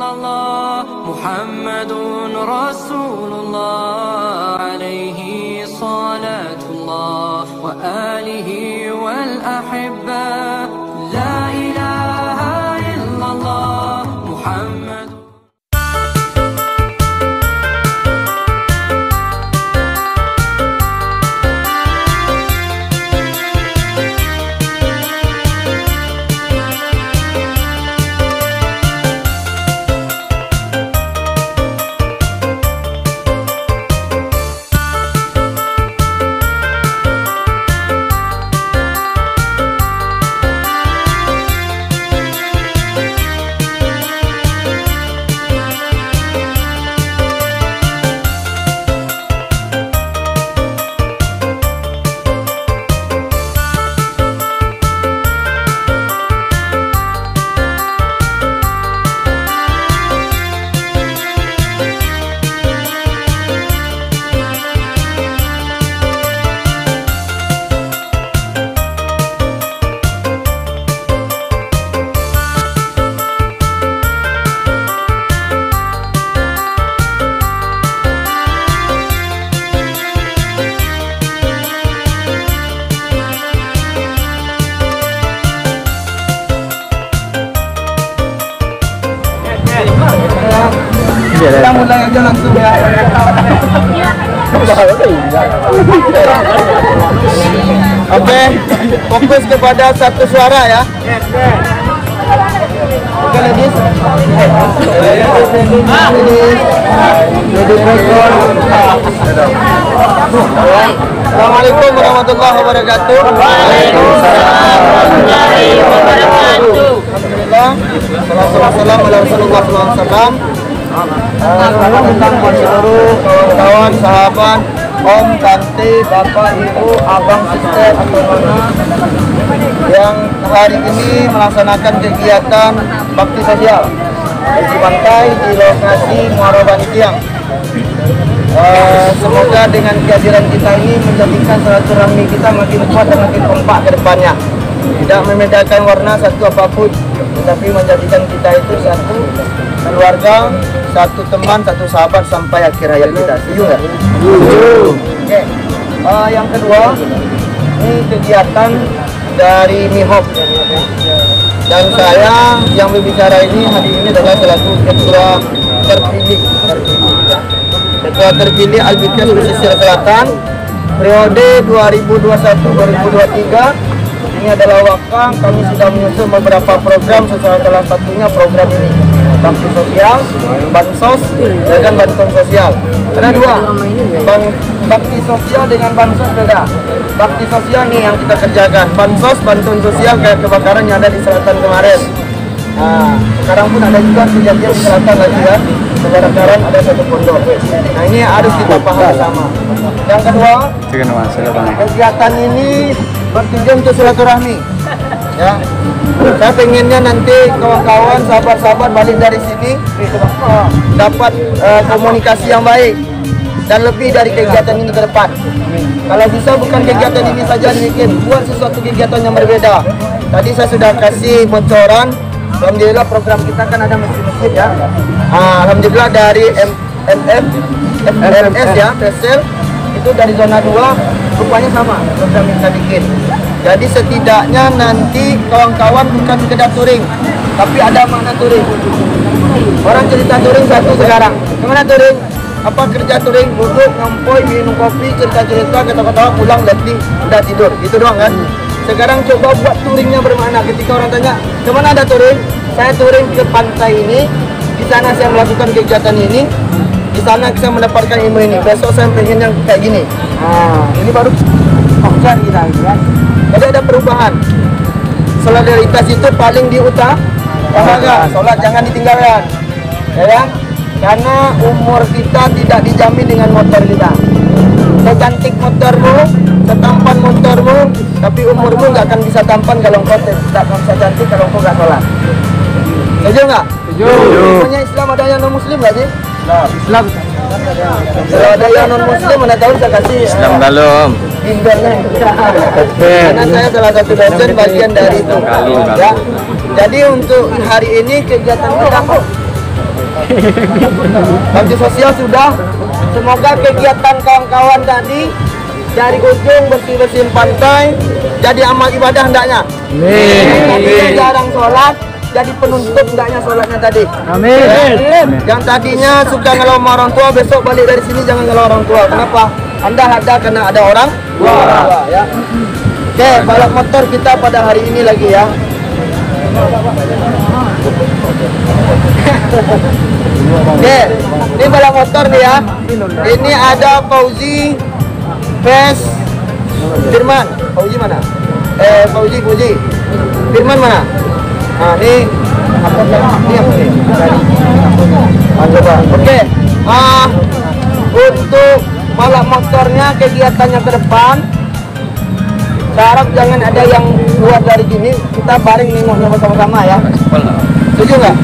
illallah Muhammadun Rasulullah alaihi salatullah wa alihi wal ahibba la ilaha illallah Muhammad. Kita mulai aja langsung ya. Oke, fokus kepada satu suara ya. Oke, ladies. Assalamualaikum warahmatullahi wabarakatuh. Waalaikumsalam warahmatullahi wabarakatuh. Alhamdulillah. Wassalamualaikum warahmatullahi wabarakatuh. Tentang seluruh kawan-kawan, sahabat, om, tante, bapak, ibu, abang, sister, atau nona yang hari ini melaksanakan kegiatan bakti sosial di pantai di lokasi Muara Bani Tiang. Semoga dengan kehadiran kita ini menjadikan silaturahmi kita makin kuat dan makin kompak ke depannya. Tidak membedakan warna satu apapun, tetapi menjadikan kita itu satu keluarga, satu teman, satu sahabat sampai akhir hayat kita. Setuju nggak? Oke. Yang kedua, ini kegiatan dari MIHOP dan saya yang berbicara ini hari ini adalah selaku ketua terpilih Al-Bikes Pesisir Selatan periode 2021-2023. Ini adalah wakang, kami sudah menyusun beberapa program, salah satunya program ini bakti sosial, bansos, dan bantuan sosial. Ada dua, bakti sosial dengan bansos beda. Bakti sosial nih yang kita kerjakan, bansos, bantuan sosial kayak kebakaran yang ada di selatan kemarin. Nah, sekarang pun ada juga kejadian di selatan lagi ya, kebakaran ada satu pondok. Nah, ini harus kita paham sama. Yang kedua, kegiatan ini bertujuan untuk silaturahmi. Ya, saya pengennya nanti kawan-kawan, sahabat-sahabat balik dari sini dapat komunikasi yang baik dan lebih dari kegiatan ini ke depan. Kalau bisa bukan kegiatan ini saja dibikin, buat sesuatu kegiatan yang berbeda. Tadi saya sudah kasih bocoran. Alhamdulillah program kita kan ada masjid-masjid ya. Alhamdulillah dari FMS ya, Pesel itu dari zona 2 rupanya sama program yang kita bikin. Jadi setidaknya nanti kawan-kawan bukan sekedar touring, tapi ada makna touring. Orang cerita touring satu sekarang. Gimana touring? Apa kerja touring? Duduk, ngompoi, minum kopi, cerita-cerita, kata-kata, pulang, letih, udah tidur. Gitu doang kan? Sekarang coba buat touringnya bermakna. Ketika orang tanya, kemana ada touring? Saya touring ke pantai ini, di sana saya melakukan kegiatan ini, di sana saya mendapatkan ilmu ini. Besok saya pengen yang kayak gini. Ini baru fokus kita kan. Jadi ada perubahan. Solidaritas itu paling diutamakan. Sholat jangan ditinggalkan, ya kan? Karena umur kita tidak dijamin dengan motor kita. Secantik motormu, setampan motormu, tapi umurmu nggak akan bisa tampan kalau engkau tidak bisa cantik kalau engkau nggak sholat. Setuju nggak? Setuju. Namanya Islam ada yang non Muslim nggak sih? Islam. Kalau ada yang non Muslim, mana tahu saya kasih Islam belum. bimbelnya. Karena saya salah satu dosen bagian dari itu. Ya. Jadi untuk hari ini kegiatan kita Bakti sosial sudah. Semoga kegiatan kawan-kawan tadi dari ujung bersih-bersihin pantai jadi amal ibadah hendaknya. Amin. Jarang sholat jadi penuntut hendaknya sholatnya tadi. Amin. Yang tadinya suka ngelau sama orang tua, besok balik dari sini jangan ngelau orang tua. Kenapa? Anda ada karena ada orang tua ya. Oke, balap motor kita pada hari ini lagi ya. Oke, ini balap motor nih ya. Ini ada Fauzi, Pes, Firman. Fauzi mana? Fauzi. Firman mana? Nah, ini yang ini. Coba. Oke. Untuk balap motornya kegiatannya ke depan. Saya harap jangan ada yang keluar dari sini, kita bareng nengoknya bersama-sama ya. Setuju nggak?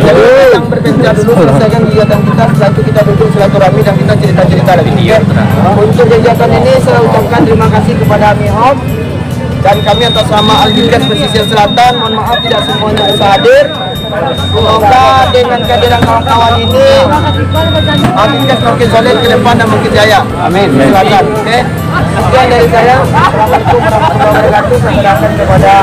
Jadi yang berbincang dulu selesaikan kegiatan kita, setelah itu kita duduk silaturahmi dan kita cerita-cerita lagi. Untuk kegiatan ini saya ucapkan terima kasih kepada Mihop dan kami atas nama Al-Bikes Pesisir Selatan. Mohon maaf tidak semuanya bisa hadir. Semoga dengan kehadiran kawan-kawan ini Al-Bikes makin solid ke depan dan makin jaya. Amin. Silakan. Oke. Sekian dari saya. Assalamualaikum warahmatullahi wabarakatuh. Saya serahkan kepada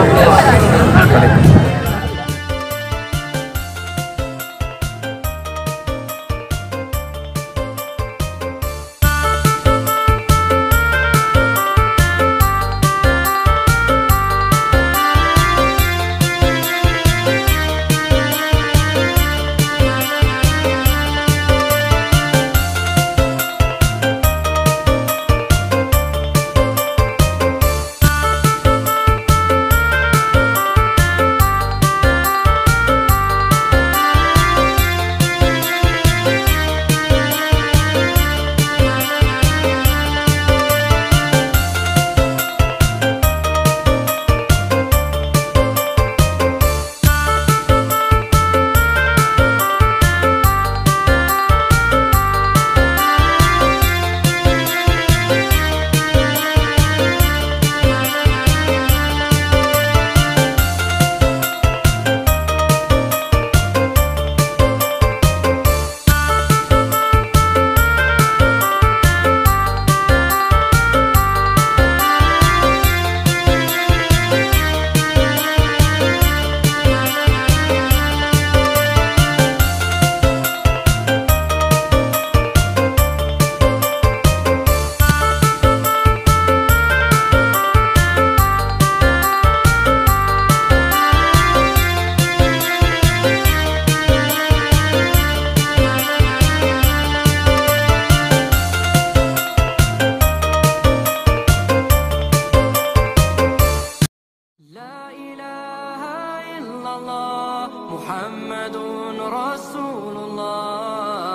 Muhammadun Rasulullah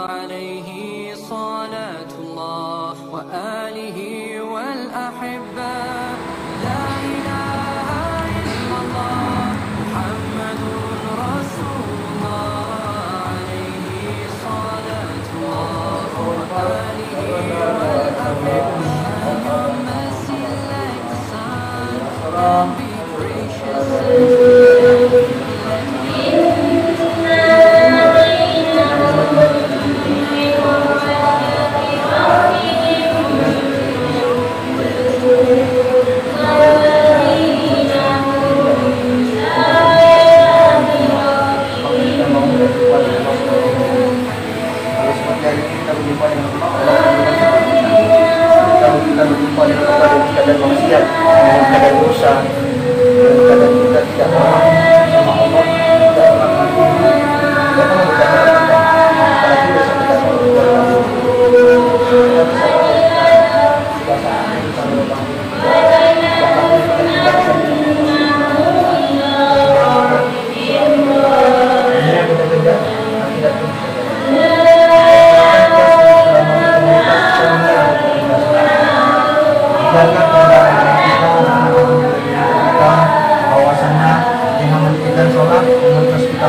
alaihi salatullah wa alihi wal ahibba. La ilaha illallah Muhammadun Rasulullah alaihi salatullah wa alihi wal ahibba. Your mercy like the sun and be gracious and bahwasannya dengan meninggikan sholat terus kita